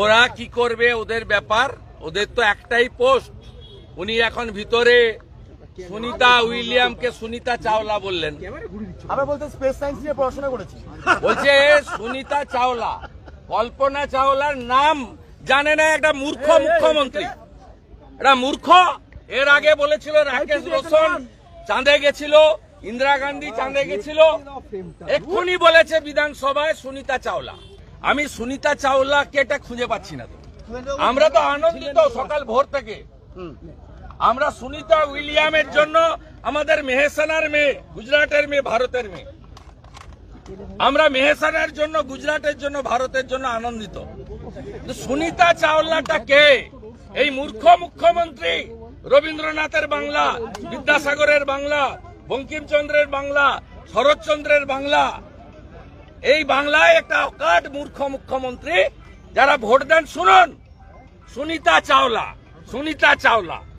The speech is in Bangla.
ওরা কি করবে ওদের ব্যাপার, ওদের তো একটাই পোস্ট। উনি এখন ভিতরে সুনিতা উইলিয়ামকে সুনিতা চাওলা বললেন, আবার বলতে স্পেস সায়েন্স নিয়ে পড়াশোনা করেছি। বলছে সুনিতা চাওলা। কল্পনা চাওলার নাম জানে না একটা মূর্খ মুখ্যমন্ত্রী, এটা মূর্খ। এর আগে বলেছিল রাকেশ রোশন চাঁদে গেছিল, ইন্দিরা গান্ধী চাঁদে গেছিল, এক্ষুনি বলেছে বিধানসভায় সুনিতা চাওলা। আমি সুনিতা চাওলাকে এটা খুঁজে পাচ্ছি না। তো আমরা তো আনন্দিত সকাল ভোর থেকে। আমরা সুনিতা উইলিয়ামের জন্য, আমাদের মেহসানার মেয়ে, গুজরাটের মেয়ে, ভারতের মেয়ে, আমরা মেহসানার জন্য, গুজরাটের জন্য, ভারতের জন্য আনন্দিত। সুনিতা চাওলাটা কে? এই মূর্খ মুখ্যমন্ত্রী রবীন্দ্রনাথের বাংলা, বিদ্যাসাগরের বাংলা, বঙ্কিমচন্দ্রের বাংলা, শরৎচন্দ্রের বাংলা, এই বাংলায় একটা অকাট মূর্খ মুখ্যমন্ত্রী। যারা ভোট দেন শুনুন, সুনিতা চাওলা, সুনিতা চাওলা।